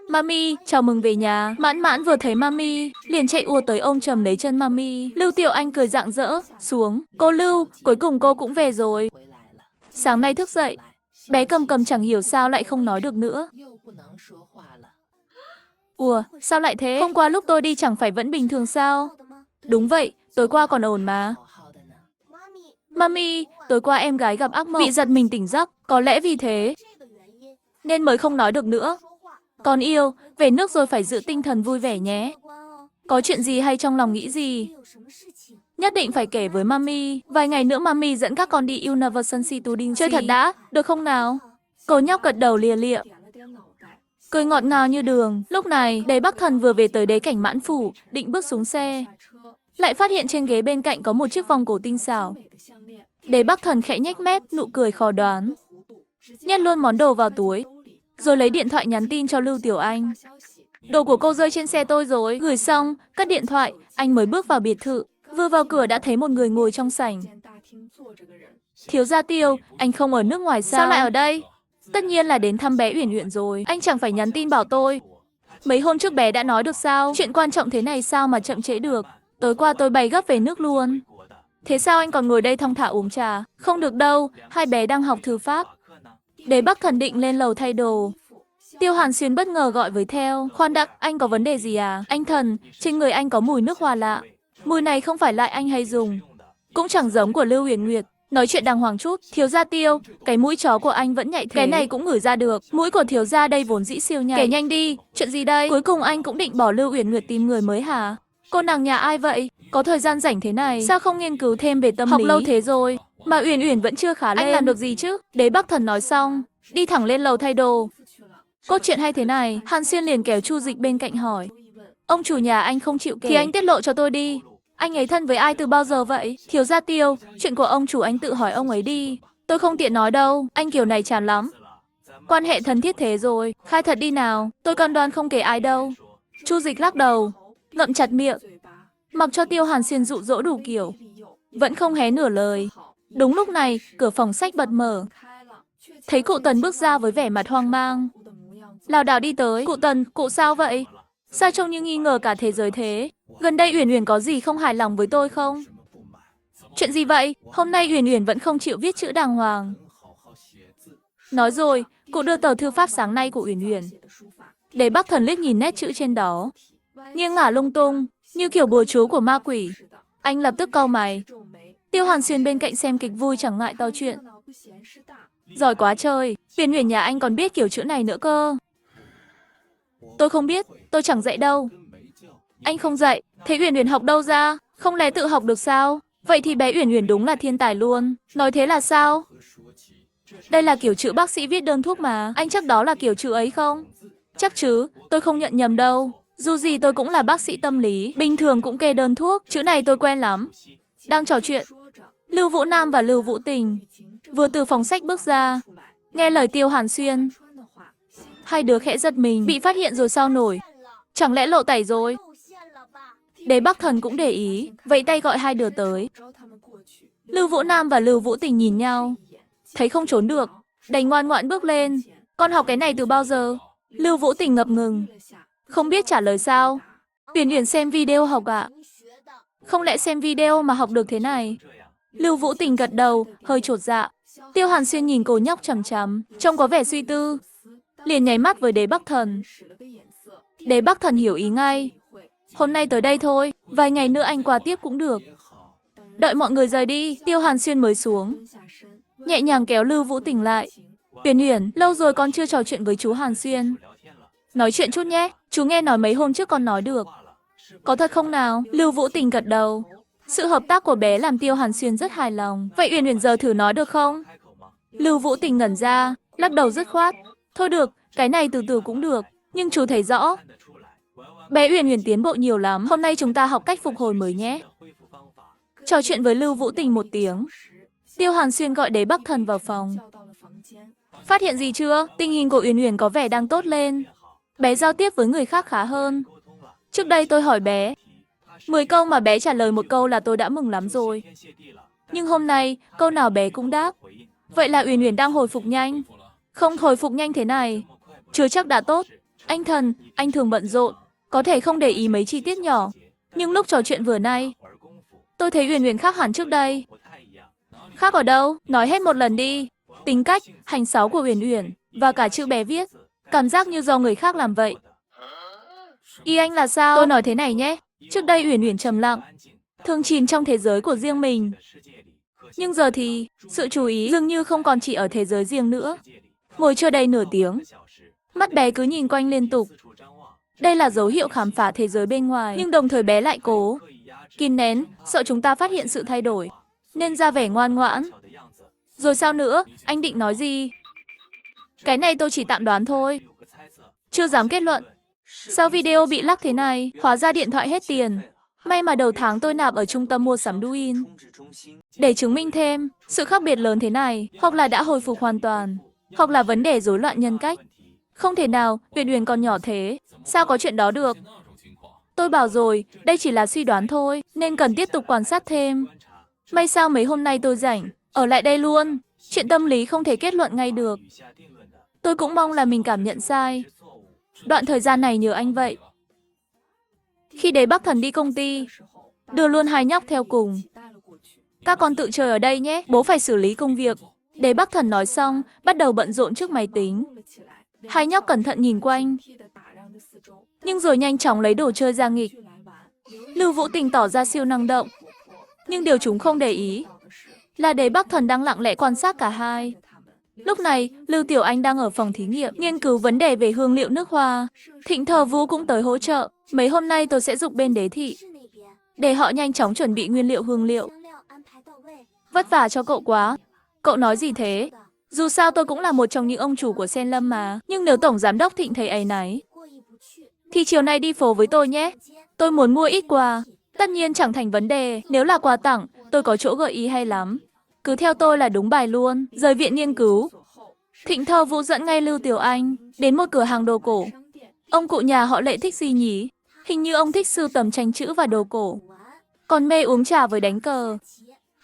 Mami, chào mừng về nhà. Mãn Mãn vừa thấy Mami, liền chạy ùa tới ôm chầm lấy chân Mami. Lưu Tiểu Anh cười rạng rỡ, xuống. Cô Lưu, cuối cùng cô cũng về rồi. Sáng nay thức dậy, bé Cầm Cầm chẳng hiểu sao lại không nói được nữa. Ủa, sao lại thế? Hôm qua lúc tôi đi chẳng phải vẫn bình thường sao? Đúng vậy, tối qua còn ổn mà. Mami, tối qua em gái gặp ác mộng, bị giật mình tỉnh giấc, có lẽ vì thế nên mới không nói được nữa. Con yêu, về nước rồi phải giữ tinh thần vui vẻ nhé. Có chuyện gì hay trong lòng nghĩ gì? Nhất định phải kể với Mami. Vài ngày nữa Mami dẫn các con đi Universal Studios chơi thật đã, được không nào? Cô nhóc gật đầu lia lịa, cười ngọt ngào như đường. Lúc này, Đế Bắc Thần vừa về tới đế cảnh Mãn Phủ, định bước xuống xe. Lại phát hiện trên ghế bên cạnh có một chiếc vòng cổ tinh xảo. Đế Bắc Thần khẽ nhếch mép, nụ cười khó đoán. Nhét luôn món đồ vào túi, rồi lấy điện thoại nhắn tin cho Lưu Tiểu Anh. Đồ của cô rơi trên xe tôi rồi. Gửi xong, cất điện thoại, anh mới bước vào biệt thự. Vừa vào cửa đã thấy một người ngồi trong sảnh. Thiếu gia Tiêu, anh không ở nước ngoài sao? Sao lại ở đây? Tất nhiên là đến thăm bé Uyển Uyển rồi. Anh chẳng phải nhắn tin bảo tôi. Mấy hôm trước bé đã nói được sao? Chuyện quan trọng thế này sao mà chậm trễ được? Tối qua tôi bay gấp về nước luôn. Thế sao anh còn ngồi đây thong thả uống trà? Không được đâu, hai bé đang học thư pháp. Đế Bắc Thần định lên lầu thay đồ. Tiêu Hàn Xuyên bất ngờ gọi với theo. Khoan đã, anh có vấn đề gì à? Anh Thần, trên người anh có mùi nước hoa lạ. Mùi này không phải loại anh hay dùng, cũng chẳng giống của Lưu Uyển Nguyệt. Nói chuyện đàng hoàng chút. Thiếu gia Tiêu, cái mũi chó của anh vẫn nhạy thế. Cái này cũng ngửi ra được. Mũi của thiếu gia đây vốn dĩ siêu nhạy. Kể nhanh đi, chuyện gì đây? Cuối cùng anh cũng định bỏ Lưu Uyển Nguyệt tìm người mới hả? Cô nàng nhà ai vậy? Có thời gian rảnh thế này, sao không nghiên cứu thêm về tâm lý? Học lâu thế rồi, mà Uyển Uyển vẫn chưa khá lên. Anh làm được gì chứ? Đế Bắc Thần nói xong, đi thẳng lên lầu thay đồ. Cốt truyện hay thế này, Hàn Xuyên liền kéo Chu Dịch bên cạnh hỏi. Ông chủ nhà anh không chịu kể, thì anh tiết lộ cho tôi đi. Anh ấy thân với ai từ bao giờ vậy? Thiếu gia Tiêu, chuyện của ông chủ anh tự hỏi ông ấy đi. Tôi không tiện nói đâu, anh kiểu này chán lắm. Quan hệ thân thiết thế rồi, khai thật đi nào, tôi cam đoan không kể ai đâu. Chu Dịch lắc đầu, ngậm chặt miệng, mặc cho Tiêu Hàn Xuyên dụ dỗ đủ kiểu, vẫn không hé nửa lời. Đúng lúc này, cửa phòng sách bật mở. Thấy cụ Tần bước ra với vẻ mặt hoang mang, lảo đảo đi tới. Cụ Tần, cụ sao vậy? Sao trông như nghi ngờ cả thế giới thế? Gần đây Uyển Uyển có gì không hài lòng với tôi không? Chuyện gì vậy? Hôm nay Uyển Uyển vẫn không chịu viết chữ đàng hoàng. Nói rồi, cụ đưa tờ thư pháp sáng nay của Uyển Uyển. Đế Bắc Thần liếc nhìn nét chữ trên đó, nghiêng ngả lung tung, như kiểu bùa chú của ma quỷ. Anh lập tức cau mày. Tiêu Hàn Xuyên bên cạnh xem kịch vui chẳng ngại to chuyện. Giỏi quá trời, Uyển Uyển nhà anh còn biết kiểu chữ này nữa cơ. Tôi không biết, tôi chẳng dạy đâu. Anh không dạy, thế Uyển Uyển học đâu ra? Không lẽ tự học được sao? Vậy thì bé Uyển Uyển đúng là thiên tài luôn. Nói thế là sao? Đây là kiểu chữ bác sĩ viết đơn thuốc mà. Anh chắc đó là kiểu chữ ấy không? Chắc chứ, tôi không nhận nhầm đâu. Dù gì tôi cũng là bác sĩ tâm lý, bình thường cũng kê đơn thuốc. Chữ này tôi quen lắm. Đang trò chuyện, Lưu Vũ Nam và Lưu Vũ Tình vừa từ phòng sách bước ra. Nghe lời Tiêu Hàn Xuyên, hai đứa khẽ giật mình. Bị phát hiện rồi sao nổi? Chẳng lẽ lộ tẩy rồi? Đế Bắc Thần cũng để ý, vẫy tay gọi hai đứa tới. Lưu Vũ Nam và Lưu Vũ Tình nhìn nhau, thấy không trốn được, đành ngoan ngoãn bước lên. Con học cái này từ bao giờ? Lưu Vũ Tình ngập ngừng, không biết trả lời sao. Uyển Uyển xem video học ạ. Không lẽ xem video mà học được thế này? Lưu Vũ Tình gật đầu, hơi chột dạ. Tiêu Hàn Xuyên nhìn cô nhóc chằm chằm, trông có vẻ suy tư, liền nháy mắt với Đế Bắc Thần. Đế Bắc Thần hiểu ý ngay. Hôm nay tới đây thôi, vài ngày nữa anh qua tiếp cũng được. Đợi mọi người rời đi, Tiêu Hàn Xuyên mới xuống, nhẹ nhàng kéo Lưu Vũ Tình lại. Uyển Uyển, lâu rồi con chưa trò chuyện với chú Hàn Xuyên. Nói chuyện chút nhé, chú nghe nói mấy hôm trước con nói được. Có thật không nào? Lưu Vũ Tình gật đầu. Sự hợp tác của bé làm Tiêu Hàn Xuyên rất hài lòng. Vậy Uyển Uyển giờ thử nói được không? Lưu Vũ Tình ngẩn ra, lắc đầu dứt khoát. Thôi được, cái này từ từ cũng được, nhưng chú thấy rõ bé Uyển Uyển tiến bộ nhiều lắm. Hôm nay chúng ta học cách phục hồi mới nhé. Trò chuyện với Lưu Vũ Tình một tiếng, Tiêu Hàn Xuyên gọi Đế Bắc Thần vào phòng. Phát hiện gì chưa? Tình hình của Uyển Uyển có vẻ đang tốt lên. Bé giao tiếp với người khác khá hơn. Trước đây tôi hỏi bé 10 câu mà bé trả lời một câu là tôi đã mừng lắm rồi. Nhưng hôm nay, câu nào bé cũng đáp. Vậy là Uyển Uyển đang hồi phục nhanh. Không hồi phục nhanh thế này chưa chắc đã tốt. Anh Thần, anh thường bận rộn, có thể không để ý mấy chi tiết nhỏ. Nhưng lúc trò chuyện vừa nay, tôi thấy Uyển Uyển khác hẳn trước đây. Khác ở đâu? Nói hết một lần đi. Tính cách, hành sáu của Uyển Uyển và cả chữ bé viết, cảm giác như do người khác làm vậy. Ý anh là sao? Tôi nói thế này nhé. Trước đây Uyển Uyển trầm lặng, thường chìm trong thế giới của riêng mình. Nhưng giờ thì, sự chú ý dường như không còn chỉ ở thế giới riêng nữa. Ngồi chưa đầy nửa tiếng, mắt bé cứ nhìn quanh liên tục. Đây là dấu hiệu khám phá thế giới bên ngoài, nhưng đồng thời bé lại cố kìm nén, sợ chúng ta phát hiện sự thay đổi, nên ra vẻ ngoan ngoãn. Rồi sao nữa, anh định nói gì? Cái này tôi chỉ tạm đoán thôi, chưa dám kết luận. Sao video bị lắc thế này? Hóa ra điện thoại hết tiền. May mà đầu tháng tôi nạp ở trung tâm mua sắm Douyin. Để chứng minh thêm, sự khác biệt lớn thế này, hoặc là đã hồi phục hoàn toàn, hoặc là vấn đề rối loạn nhân cách. Không thể nào, Uyển Uyển còn nhỏ thế, sao có chuyện đó được? Tôi bảo rồi, đây chỉ là suy đoán thôi, nên cần tiếp tục quan sát thêm. May sao mấy hôm nay tôi rảnh, ở lại đây luôn. Chuyện tâm lý không thể kết luận ngay được. Tôi cũng mong là mình cảm nhận sai. Đoạn thời gian này nhờ anh vậy. Khi Đế Bắc Thần đi công ty, đưa luôn hai nhóc theo cùng. Các con tự chơi ở đây nhé, bố phải xử lý công việc. Đế Bắc Thần nói xong, bắt đầu bận rộn trước máy tính. Hai nhóc cẩn thận nhìn quanh, nhưng rồi nhanh chóng lấy đồ chơi ra nghịch. Lưu Vũ Tình tỏ ra siêu năng động, nhưng điều chúng không để ý là Đế Bắc Thần đang lặng lẽ quan sát cả hai. Lúc này, Lưu Tiểu Anh đang ở phòng thí nghiệm, nghiên cứu vấn đề về hương liệu nước hoa. Thịnh Thờ Vũ cũng tới hỗ trợ. Mấy hôm nay tôi sẽ giục bên Đế thị, để họ nhanh chóng chuẩn bị nguyên liệu hương liệu. Vất vả cho cậu quá. Cậu nói gì thế? Dù sao tôi cũng là một trong những ông chủ của Sen Lâm mà. Nhưng nếu Tổng Giám đốc Thịnh thấy áy náy, thì chiều nay đi phố với tôi nhé. Tôi muốn mua ít quà. Tất nhiên chẳng thành vấn đề. Nếu là quà tặng, tôi có chỗ gợi ý hay lắm. Cứ theo tôi là đúng bài luôn. Rời viện nghiên cứu, Thịnh Thờ Vũ dẫn ngay Lưu Tiểu Anh đến một cửa hàng đồ cổ. Ông cụ nhà họ Lệ thích gì nhỉ? Hình như ông thích sưu tầm tranh chữ và đồ cổ, còn mê uống trà với đánh cờ.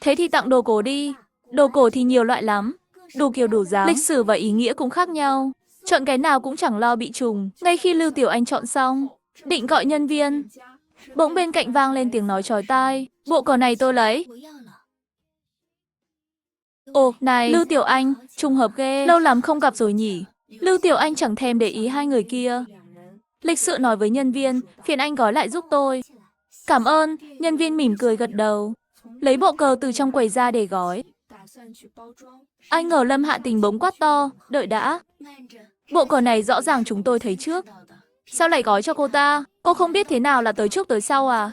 Thế thì tặng đồ cổ đi. Đồ cổ thì nhiều loại lắm, đủ kiểu đủ dáng, lịch sử và ý nghĩa cũng khác nhau. Chọn cái nào cũng chẳng lo bị trùng. Ngay khi Lưu Tiểu Anh chọn xong, định gọi nhân viên, bỗng bên cạnh vang lên tiếng nói chói tai. Bộ cờ này tôi lấy. Ồ, này, Lưu Tiểu Anh, trùng hợp ghê, lâu lắm không gặp rồi nhỉ? Lưu Tiểu Anh chẳng thèm để ý hai người kia. Lịch sự nói với nhân viên, phiền anh gói lại giúp tôi. Cảm ơn, nhân viên mỉm cười gật đầu, lấy bộ cờ từ trong quầy ra để gói. Ai ngờ Lâm Hạ Tình bỗng quát to, đợi đã. Bộ cờ này rõ ràng chúng tôi thấy trước. Sao lại gói cho cô ta? Cô không biết thế nào là tới trước tới sau à?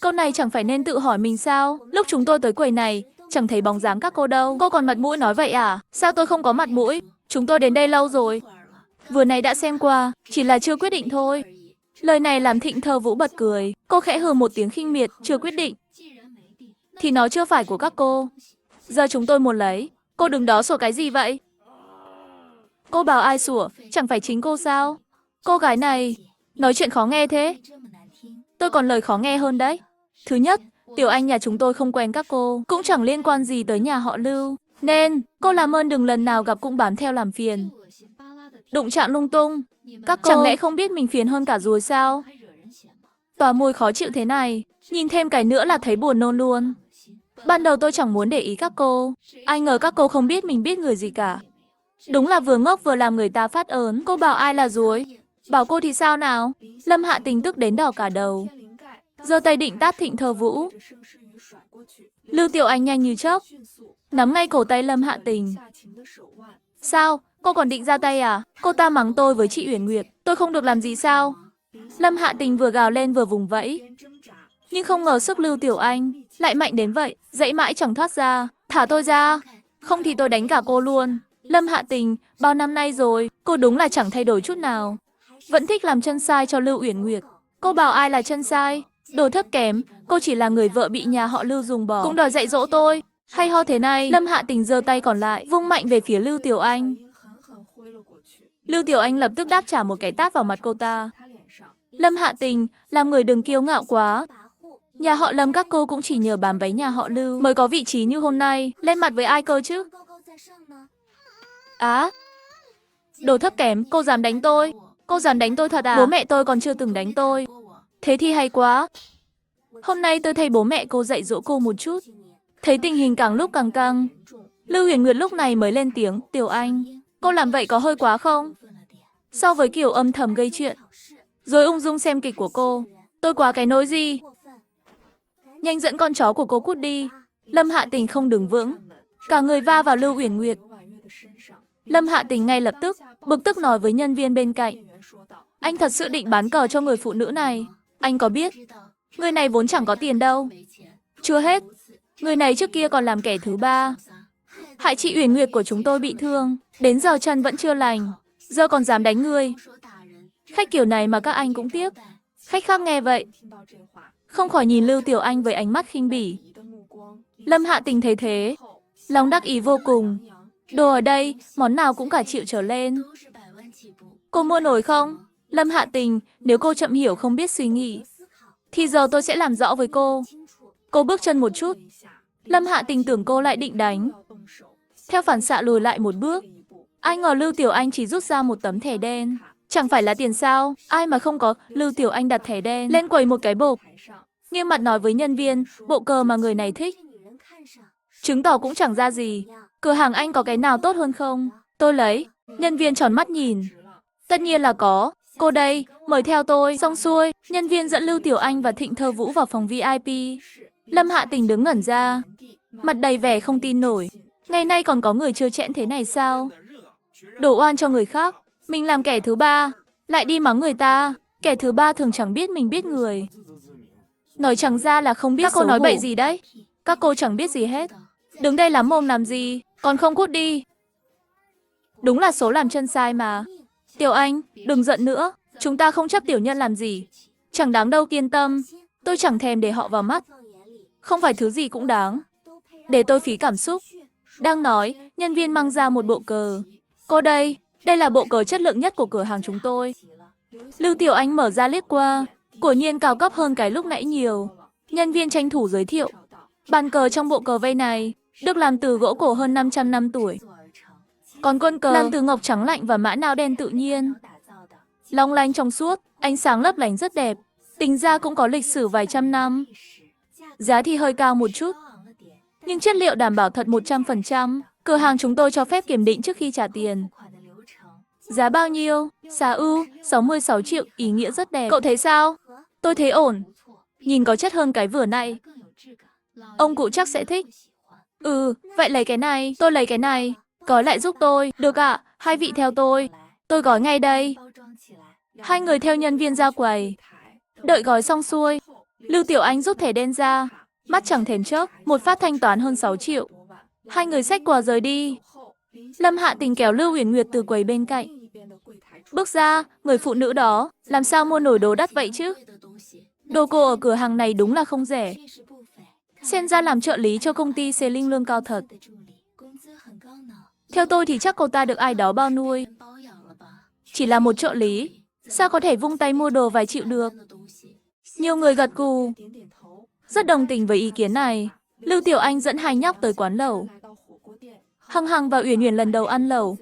Câu này chẳng phải nên tự hỏi mình sao? Lúc chúng tôi tới quầy này, chẳng thấy bóng dáng các cô đâu. Cô còn mặt mũi nói vậy à? Sao tôi không có mặt mũi? Chúng tôi đến đây lâu rồi. Vừa nãy đã xem qua, chỉ là chưa quyết định thôi. Lời này làm Thịnh Thờ Vũ bật cười. Cô khẽ hừ một tiếng khinh miệt, chưa quyết định thì nó chưa phải của các cô. Giờ chúng tôi muốn lấy. Cô đứng đó sủa cái gì vậy? Cô bảo ai sủa, chẳng phải chính cô sao? Cô gái này, nói chuyện khó nghe thế. Tôi còn lời khó nghe hơn đấy. Thứ nhất, Tiểu Anh nhà chúng tôi không quen các cô, cũng chẳng liên quan gì tới nhà họ Lưu. Nên, cô làm ơn đừng lần nào gặp cũng bám theo làm phiền, đụng chạm lung tung. Các cô chẳng lẽ không biết mình phiền hơn cả ruồi sao? Tỏa mùi khó chịu thế này, nhìn thêm cái nữa là thấy buồn nôn luôn. Ban đầu tôi chẳng muốn để ý các cô, ai ngờ các cô không biết mình biết người gì cả. Đúng là vừa ngốc vừa làm người ta phát ớn. Cô bảo ai là ruồi? Bảo cô thì sao nào? Lâm Hạ Tình tức đến đỏ cả đầu, giơ tay định tát Thịnh Thờ Vũ. Lưu Tiểu Anh nhanh như chớp, nắm ngay cổ tay Lâm Hạ Tình. Sao? Cô còn định ra tay à? Cô ta mắng tôi với chị Uyển Nguyệt, tôi không được làm gì sao? Lâm Hạ Tình vừa gào lên vừa vùng vẫy. Nhưng không ngờ sức Lưu Tiểu Anh lại mạnh đến vậy, dãy mãi chẳng thoát ra. Thả tôi ra, không thì tôi đánh cả cô luôn. Lâm Hạ Tình, bao năm nay rồi, cô đúng là chẳng thay đổi chút nào. Vẫn thích làm chân sai cho Lưu Uyển Nguyệt. Cô bảo ai là chân sai? Đồ thấp kém, cô chỉ là người vợ bị nhà họ Lưu dùng bỏ, cũng đòi dạy dỗ tôi. Hay ho thế này, Lâm Hạ Tình giơ tay còn lại, vung mạnh về phía Lưu Tiểu Anh. Lưu Tiểu Anh lập tức đáp trả một cái tát vào mặt cô ta. Lâm Hạ Tình, làm người đừng kiêu ngạo quá. Nhà họ Lâm các cô cũng chỉ nhờ bám váy nhà họ Lưu mới có vị trí như hôm nay, lên mặt với ai cơ chứ? Á, đồ thấp kém, cô dám đánh tôi? Cô dám đánh tôi thật à? Bố mẹ tôi còn chưa từng đánh tôi. Thế thì hay quá. Hôm nay tôi thay bố mẹ cô dạy dỗ cô một chút. Thấy tình hình càng lúc càng căng, Lưu Huyền Nguyệt lúc này mới lên tiếng, Tiểu Anh, cô làm vậy có hơi quá không? So với kiểu âm thầm gây chuyện, rồi ung dung xem kịch của cô, tôi quá cái nỗi gì? Nhanh dẫn con chó của cô cút đi. Lâm Hạ Tình không đứng vững, cả người va vào Lưu Uyển Nguyệt. Lâm Hạ Tình ngay lập tức, bực tức nói với nhân viên bên cạnh. Anh thật sự định bán cờ cho người phụ nữ này. Anh có biết, người này vốn chẳng có tiền đâu. Chưa hết, người này trước kia còn làm kẻ thứ ba. Hại chị Uyển Nguyệt của chúng tôi bị thương, đến giờ chân vẫn chưa lành, giờ còn dám đánh người. Khách kiểu này mà các anh cũng tiếc. Khách khác nghe vậy, không khỏi nhìn Lưu Tiểu Anh với ánh mắt khinh bỉ. Lâm Hạ Tình thấy thế, lòng đắc ý vô cùng. Đồ ở đây, món nào cũng cả triệu trở lên. Cô mua nổi không? Lâm Hạ Tình, nếu cô chậm hiểu không biết suy nghĩ, thì giờ tôi sẽ làm rõ với cô. Cô bước chân một chút. Lâm Hạ Tình tưởng cô lại định đánh. Theo phản xạ lùi lại một bước. Ai ngờ Lưu Tiểu Anh chỉ rút ra một tấm thẻ đen. Chẳng phải là tiền sao? Ai mà không có. Lưu Tiểu Anh đặt thẻ đen lên quầy một cái bộp, nghiêm mặt nói với nhân viên, bộ cờ mà người này thích, chứng tỏ cũng chẳng ra gì. Cửa hàng anh có cái nào tốt hơn không? Tôi lấy. Nhân viên tròn mắt nhìn. Tất nhiên là có. Cô đây, mời theo tôi. Xong xuôi, nhân viên dẫn Lưu Tiểu Anh và Thịnh Thơ Vũ vào phòng VIP. Lâm Hạ Tình đứng ngẩn ra, mặt đầy vẻ không tin nổi. Ngày nay còn có người trơ trẽn thế này sao? Đổ oan cho người khác, mình làm kẻ thứ ba, lại đi mắng người ta. Kẻ thứ ba thường chẳng biết mình biết người. Nói chẳng ra là không biết. Các cô nói bậy gì đấy? Các cô chẳng biết gì hết. Đứng đây lắm mồm làm gì, còn không cút đi. Đúng là số làm chân sai mà. Tiểu Anh, đừng giận nữa, chúng ta không chấp tiểu nhân làm gì. Chẳng đáng đâu, kiên tâm. Tôi chẳng thèm để họ vào mắt. Không phải thứ gì cũng đáng để tôi phí cảm xúc. Đang nói, nhân viên mang ra một bộ cờ. Cô đây là bộ cờ chất lượng nhất của cửa hàng chúng tôi. Lưu Tiểu Anh mở ra liếc qua, quả nhiên cao cấp hơn cái lúc nãy nhiều. Nhân viên tranh thủ giới thiệu, bàn cờ trong bộ cờ vây này được làm từ gỗ cổ hơn 500 năm tuổi. Còn quân cờ làm từ ngọc trắng lạnh và mã não đen tự nhiên. Long lanh trong suốt, ánh sáng lấp lánh rất đẹp. Tính ra cũng có lịch sử vài trăm năm. Giá thì hơi cao một chút, nhưng chất liệu đảm bảo thật 100%. Cửa hàng chúng tôi cho phép kiểm định trước khi trả tiền. Giá bao nhiêu? Xà ưu, 66 triệu, ý nghĩa rất đẹp. Cậu thấy sao? Tôi thấy ổn. Nhìn có chất hơn cái vừa nãy. Ông cụ chắc sẽ thích. Ừ, vậy lấy cái này, tôi lấy cái này. Gói lại giúp tôi, được ạ, hai vị theo tôi. Tôi gói ngay đây. Hai người theo nhân viên ra quầy. Đợi gói xong xuôi, Lưu Tiểu Anh rút thẻ đen ra, mắt chẳng thèm chớp, một phát thanh toán hơn 6 triệu. Hai người xách quà rời đi. Lâm Hạ Tình kéo Lưu Uyển Nguyệt từ quầy bên cạnh. Bước ra, người phụ nữ đó, làm sao mua nổi đồ đắt vậy chứ? Đồ cô ở cửa hàng này đúng là không rẻ. Xem ra làm trợ lý cho công ty Xê Linh lương cao thật. Theo tôi thì chắc cô ta được ai đó bao nuôi. Chỉ là một trợ lý, sao có thể vung tay mua đồ vài triệu được? Nhiều người gật gù, rất đồng tình với ý kiến này. Lưu Tiểu Anh dẫn hai nhóc tới quán lẩu. Hằng Hằng và Uyển Uyển lần đầu ăn lẩu,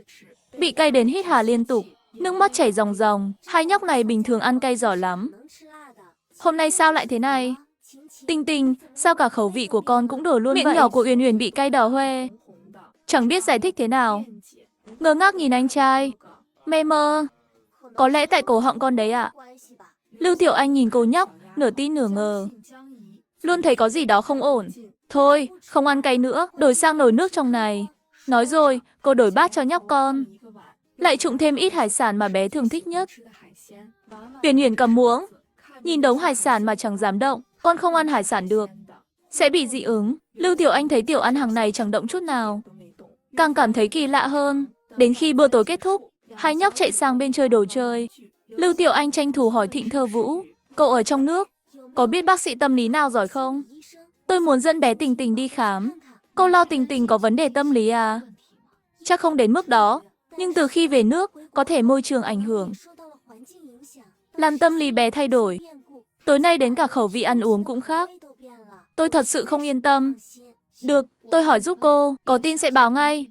bị cay đến hít hà liên tục, nước mắt chảy ròng ròng. Hai nhóc này bình thường ăn cay giỏi lắm. Hôm nay sao lại thế này? Tình Tình, sao cả khẩu vị của con cũng đổ luôn vậy? Miệng nhỏ của Uyển Uyển bị cay đỏ hoe, chẳng biết giải thích thế nào. Ngơ ngác nhìn anh trai. Mê mơ. Có lẽ tại cổ họng con đấy ạ. Lưu Tiểu Anh nhìn cô nhóc, nửa tin nửa ngờ. Luôn thấy có gì đó không ổn. Thôi, không ăn cay nữa, đổi sang nồi nước trong này. Nói rồi, cô đổi bát cho nhóc con. Lại trụng thêm ít hải sản mà bé thường thích nhất. Uyển Uyển cầm muỗng, nhìn đống hải sản mà chẳng dám động. Con không ăn hải sản được, sẽ bị dị ứng. Lưu Tiểu Anh thấy tiểu ăn hàng này chẳng động chút nào, càng cảm thấy kỳ lạ hơn. Đến khi bữa tối kết thúc, hai nhóc chạy sang bên chơi đồ chơi. Lưu Tiểu Anh tranh thủ hỏi Thịnh Thơ Vũ, cậu ở trong nước, có biết bác sĩ tâm lý nào giỏi không? Tôi muốn dẫn bé Tình Tình đi khám. Cô lo Tình Tình có vấn đề tâm lý à? Chắc không đến mức đó, nhưng từ khi về nước, có thể môi trường ảnh hưởng, làm tâm lý bé thay đổi. Tối nay đến cả khẩu vị ăn uống cũng khác. Tôi thật sự không yên tâm. Được, tôi hỏi giúp cô, có tin sẽ báo ngay.